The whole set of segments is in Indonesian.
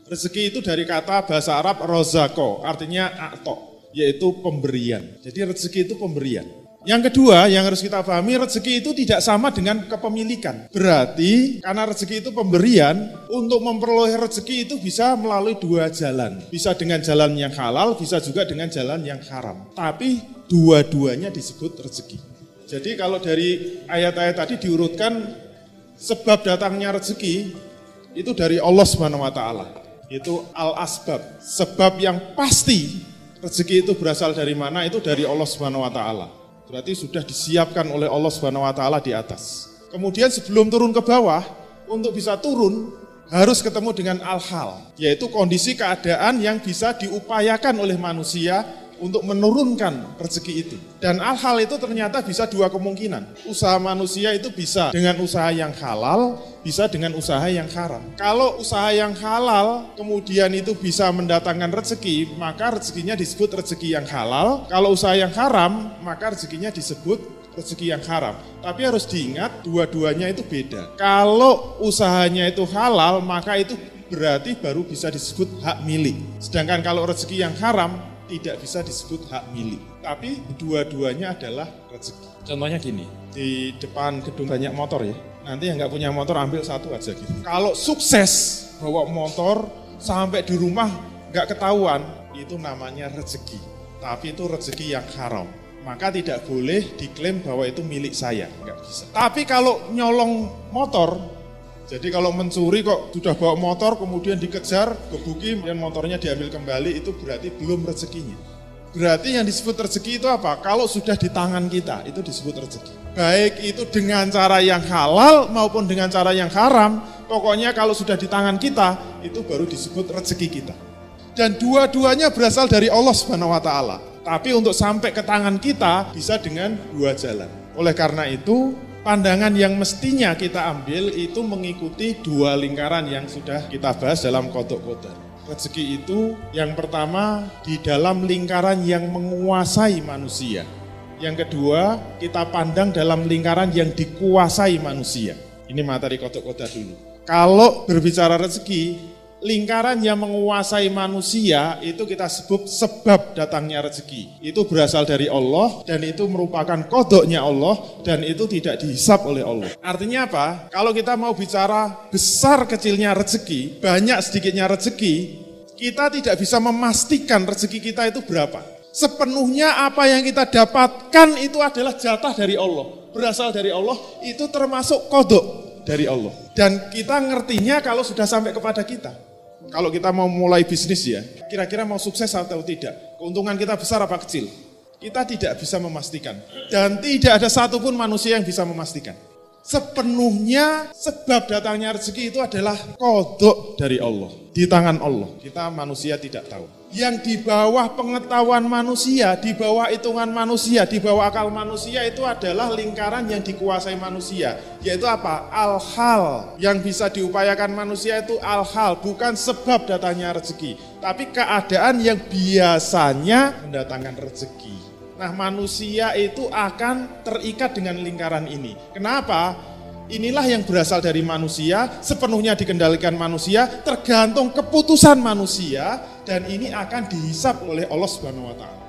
Rezeki itu dari kata bahasa Arab rozako, artinya a'to, yaitu pemberian. Jadi rezeki itu pemberian. Yang kedua yang harus kita pahami, rezeki itu tidak sama dengan kepemilikan. Berarti karena rezeki itu pemberian, untuk memperoleh rezeki itu bisa melalui dua jalan. Bisa dengan jalan yang halal, bisa juga dengan jalan yang haram. Tapi dua-duanya disebut rezeki. Jadi kalau dari ayat-ayat tadi diurutkan, sebab datangnya rezeki itu dari Allah Subhanahu wa taala. Itu al-asbab. Sebab yang pasti rezeki itu berasal dari mana? Itu dari Allah Subhanahu wa taala. Berarti sudah disiapkan oleh Allah Subhanahu wa taala di atas. Kemudian sebelum turun ke bawah, untuk bisa turun harus ketemu dengan al-hal, yaitu kondisi keadaan yang bisa diupayakan oleh manusia untuk menurunkan rezeki itu. Dan al-hal itu ternyata bisa dua kemungkinan. Usaha manusia itu bisa dengan usaha yang halal, bisa dengan usaha yang haram. Kalau usaha yang halal kemudian itu bisa mendatangkan rezeki, maka rezekinya disebut rezeki yang halal. Kalau usaha yang haram, maka rezekinya disebut rezeki yang haram. Tapi harus diingat, dua-duanya itu beda. Kalau usahanya itu halal, maka itu berarti baru bisa disebut hak milik. Sedangkan kalau rezeki yang haram, tidak bisa disebut hak milik. Tapi dua-duanya adalah rezeki. Contohnya gini, di depan gedung banyak motor ya. Nanti yang nggak punya motor ambil satu aja gitu. Kalau sukses bawa motor sampai di rumah nggak ketahuan, itu namanya rezeki. Tapi itu rezeki yang haram. Maka tidak boleh diklaim bahwa itu milik saya, nggak bisa. Tapi kalau nyolong motor, jadi kalau mencuri kok sudah bawa motor kemudian dikejar, gebuki, dan motornya diambil kembali, itu berarti belum rezekinya. Berarti yang disebut rezeki itu apa? Kalau sudah di tangan kita, itu disebut rezeki. Baik itu dengan cara yang halal maupun dengan cara yang haram, pokoknya kalau sudah di tangan kita, itu baru disebut rezeki kita. Dan dua-duanya berasal dari Allah Subhanahu wa taala. Tapi untuk sampai ke tangan kita bisa dengan dua jalan. Oleh karena itu, pandangan yang mestinya kita ambil itu mengikuti dua lingkaran yang sudah kita bahas dalam Qadha Qadar. Rezeki itu yang pertama di dalam lingkaran yang menguasai manusia. Yang kedua, kita pandang dalam lingkaran yang dikuasai manusia. Ini materi Qadha Qadar dulu. Kalau berbicara rezeki, lingkaran yang menguasai manusia itu kita sebut sebab datangnya rezeki. Itu berasal dari Allah dan itu merupakan kodoknya Allah dan itu tidak dihisap oleh Allah. Artinya apa? Kalau kita mau bicara besar kecilnya rezeki, banyak sedikitnya rezeki, kita tidak bisa memastikan rezeki kita itu berapa. Sepenuhnya apa yang kita dapatkan itu adalah jatah dari Allah. Berasal dari Allah, itu termasuk kodok dari Allah. Dan kita ngertinya kalau sudah sampai kepada kita. Kalau kita mau mulai bisnis ya, kira-kira mau sukses atau tidak, keuntungan kita besar apa kecil, kita tidak bisa memastikan. Dan tidak ada satupun manusia yang bisa memastikan. Sepenuhnya sebab datangnya rezeki itu adalah kodok dari Allah, di tangan Allah. Kita manusia tidak tahu. Yang di bawah pengetahuan manusia, di bawah hitungan manusia, di bawah akal manusia itu adalah lingkaran yang dikuasai manusia. Yaitu apa? Al-hal. Yang bisa diupayakan manusia itu al-hal, bukan sebab datangnya rezeki. Tapi keadaan yang biasanya mendatangkan rezeki. Nah, manusia itu akan terikat dengan lingkaran ini. Kenapa? Inilah yang berasal dari manusia, sepenuhnya dikendalikan manusia, tergantung keputusan manusia, dan ini akan dihisap oleh Allah Subhanahu wa taala.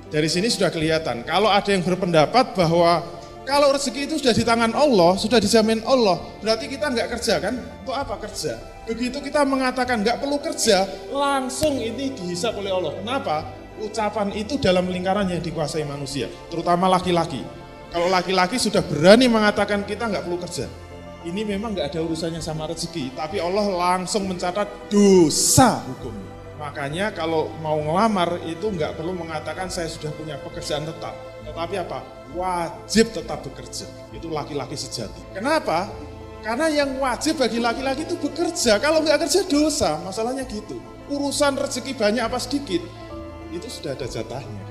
Dari sini sudah kelihatan, kalau ada yang berpendapat bahwa kalau rezeki itu sudah di tangan Allah, sudah dijamin Allah, berarti kita nggak kerja kan? Untuk apa kerja? Begitu kita mengatakan nggak perlu kerja, langsung ini dihisap oleh Allah. Kenapa? Ucapan itu dalam lingkaran yang dikuasai manusia, terutama laki-laki. Kalau laki-laki sudah berani mengatakan kita nggak perlu kerja, ini memang nggak ada urusannya sama rezeki, tapi Allah langsung mencatat dosa hukumnya. Makanya kalau mau ngelamar itu nggak perlu mengatakan saya sudah punya pekerjaan tetap, tetapi apa? Wajib tetap bekerja. Itu laki-laki sejati. Kenapa? Karena yang wajib bagi laki-laki itu bekerja. Kalau nggak kerja dosa, masalahnya gitu. Urusan rezeki banyak apa sedikit, itu sudah ada jatahnya.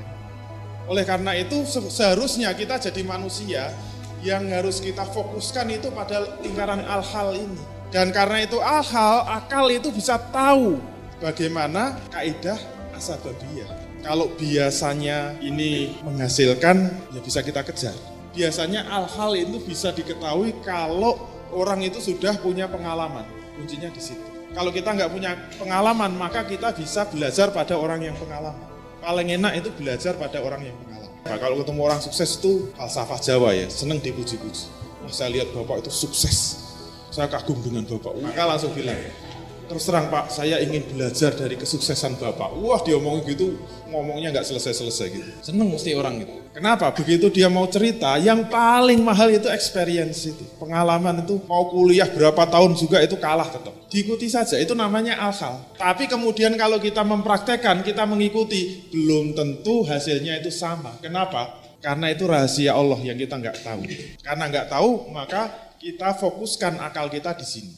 Oleh karena itu seharusnya kita jadi manusia yang harus kita fokuskan itu pada lingkaran al-hal ini. Dan karena itu al-hal, akal itu bisa tahu bagaimana kaidah asbabiyah. Kalau biasanya ini menghasilkan, ya bisa kita kejar. Biasanya al-hal itu bisa diketahui kalau orang itu sudah punya pengalaman. Kuncinya di situ. Kalau kita nggak punya pengalaman, maka kita bisa belajar pada orang yang pengalaman. Paling enak itu belajar pada orang yang pengalaman. Nah, kalau ketemu orang sukses itu falsafah Jawa ya, seneng dipuji-puji. Wah, saya lihat Bapak itu sukses, saya kagum dengan Bapak. Maka langsung bilang, terus terang Pak, saya ingin belajar dari kesuksesan Bapak. Wah, dia ngomong gitu, ngomongnya nggak selesai-selesai gitu. Seneng mesti orang gitu. Kenapa? Begitu dia mau cerita, yang paling mahal itu experience itu. Pengalaman itu, mau kuliah berapa tahun juga itu kalah tetap. Diikuti saja, itu namanya akal. Tapi kemudian kalau kita mempraktekkan, kita mengikuti, belum tentu hasilnya itu sama. Kenapa? Karena itu rahasia Allah yang kita nggak tahu. Karena nggak tahu, maka kita fokuskan akal kita di sini.